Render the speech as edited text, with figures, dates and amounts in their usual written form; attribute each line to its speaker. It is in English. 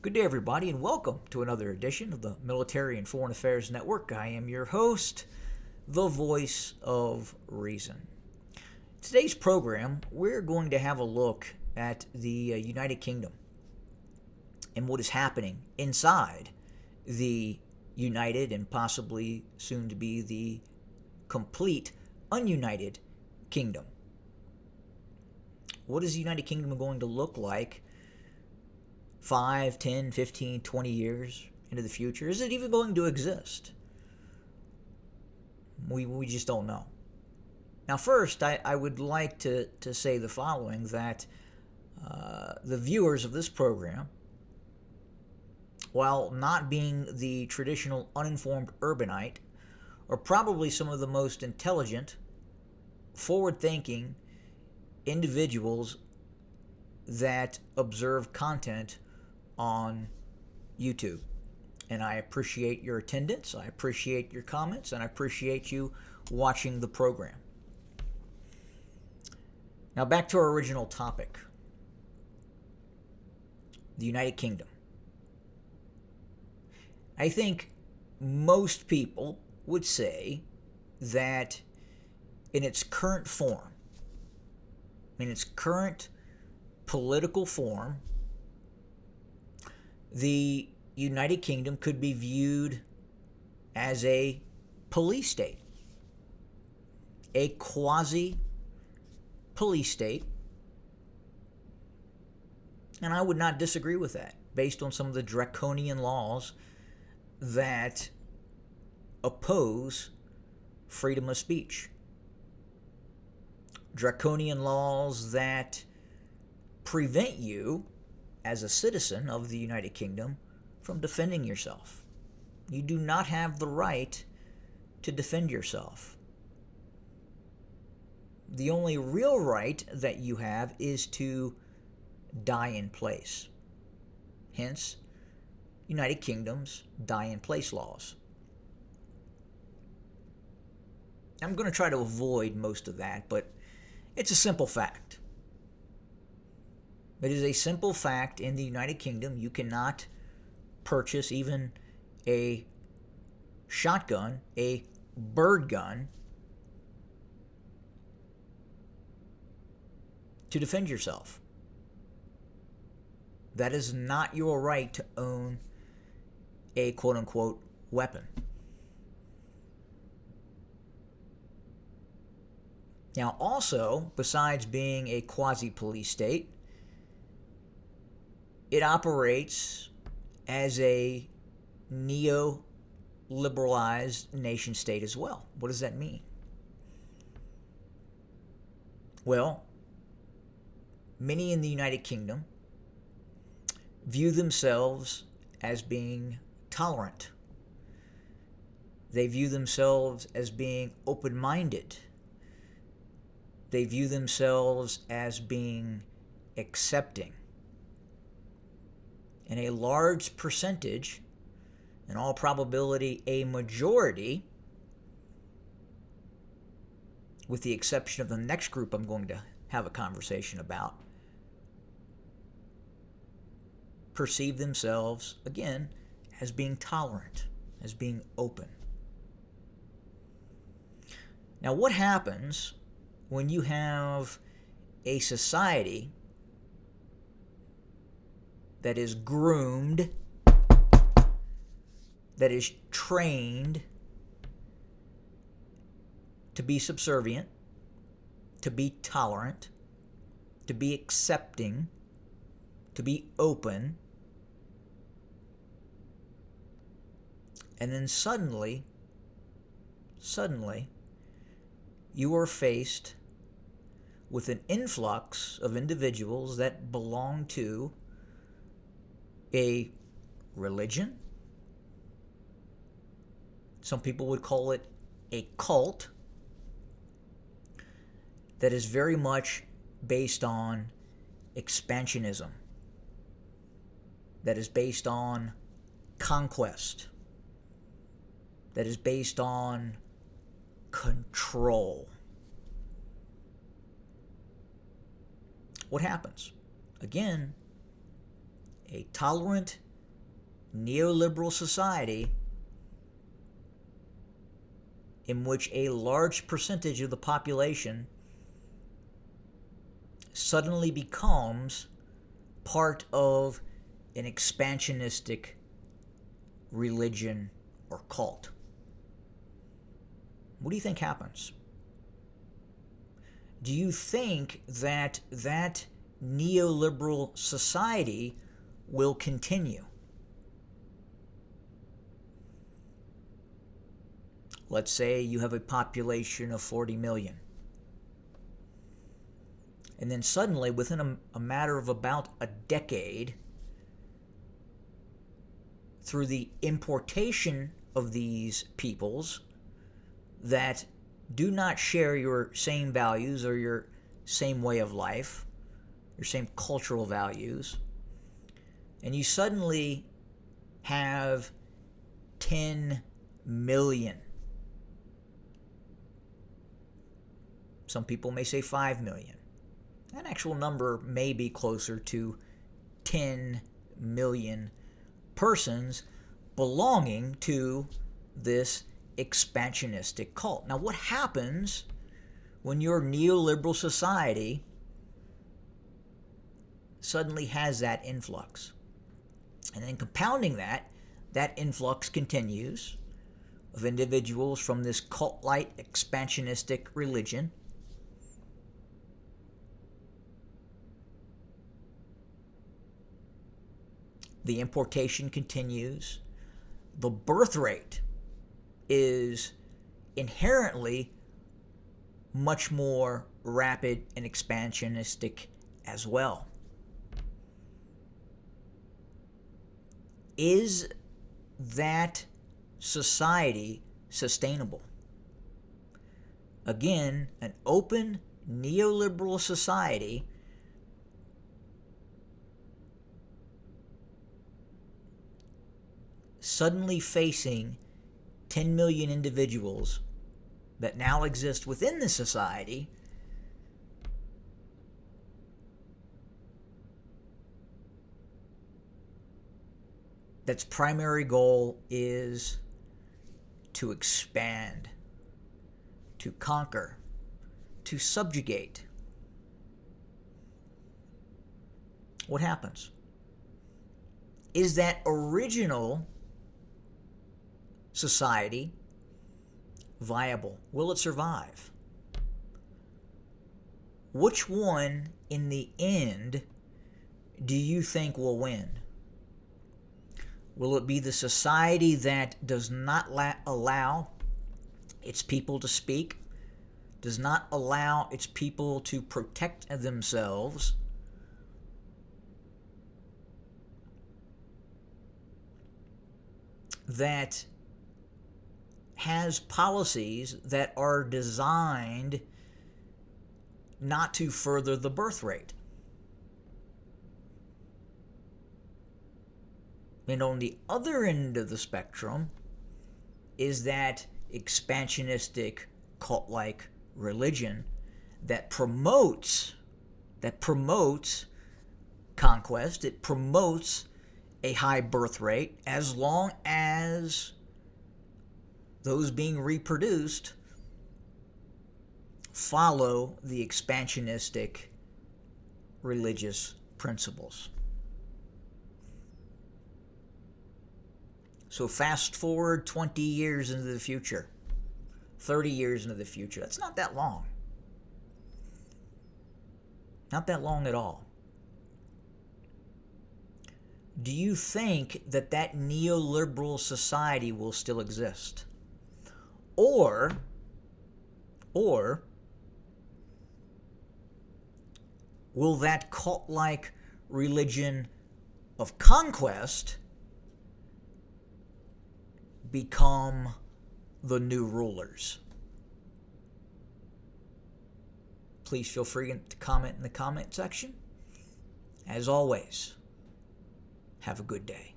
Speaker 1: Good day, everybody, and welcome to another edition of the Military and Foreign Affairs Network. I am your host, the voice of reason. Today's program, we're going to have a look at the United Kingdom and what is happening inside the united and possibly soon to be the complete ununited kingdom. What is the United Kingdom going to look like 5, 10, 15, 20 years into the future? Is it even going to exist? We just don't know. Now, first, I would like to say the following, that the viewers of this program, while not being the traditional uninformed urbanite, are probably some of the most intelligent, forward-thinking individuals that observe content on YouTube. And I appreciate your attendance, I appreciate your comments, and I appreciate you watching the program. Now back to our original topic, the United Kingdom. I think most people would say that in its current form, in its current political form, the United Kingdom could be viewed as a police state, a quasi-police state, and I would not disagree with that based on some of the draconian laws that oppose freedom of speech. Draconian laws that prevent you as a citizen of the United Kingdom from defending yourself. You do not have the right to defend yourself. The only real right that you have is to die in place. Hence, United Kingdom's die in place laws. I'm going to try to avoid most of that, but it's a simple fact. It is a simple fact in the United Kingdom you cannot purchase even a shotgun, a bird gun, to defend yourself. That is not your right to own a quote-unquote weapon. Now also, besides being a quasi-police state, it operates as a neoliberalized nation state as well. What does that mean? Well, many in the United Kingdom view themselves as being tolerant. They view themselves as being open-minded. They view themselves as being accepting. And a large percentage, in all probability a majority, with the exception of the next group I'm going to have a conversation about, perceive themselves, again, as being tolerant, as being open. Now, what happens when you have a society that is groomed, that is trained to be subservient, to be tolerant, to be accepting, to be open, and then suddenly, you are faced with an influx of individuals that belong to a religion. Some people would call it a cult that is very much based on expansionism, that is based on conquest, that is based on control. What happens? Again, a tolerant neoliberal society in which a large percentage of the population suddenly becomes part of an expansionistic religion or cult. What do you think happens? Do you think that that neoliberal society will continue? Let's say you have a population of 40 million. And then suddenly, within a matter of about a decade, through the importation of these peoples that do not share your same values or your same way of life, your same cultural values, and you suddenly have 10 million. Some people may say 5 million. That actual number may be closer to 10 million persons belonging to this expansionistic cult. Now, what happens when your neoliberal society suddenly has that influx? And then compounding that influx continues of individuals from this cult-like expansionistic religion. The importation continues. The birth rate is inherently much more rapid and expansionistic as well. Is that society sustainable? Again, an open neoliberal society suddenly facing 10 million individuals that now exist within the society that's primary goal is to expand, to conquer, to subjugate. What happens? Is that original society viable? Will it survive? Which one in the end do you think will win? Will it be the society that does not allow its people to speak, does not allow its people to protect themselves, that has policies that are designed not to further the birth rate? And on the other end of the spectrum is that expansionistic cult-like religion that promotes conquest, it promotes a high birth rate as long as those being reproduced follow the expansionistic religious principles. So fast forward 20 years into the future, 30 years into the future. That's not that long. Not that long at all. Do you think that that neoliberal society will still exist? Or will that cult-like religion of conquest become the new rulers? Please feel free to comment in the comment section. As always, have a good day.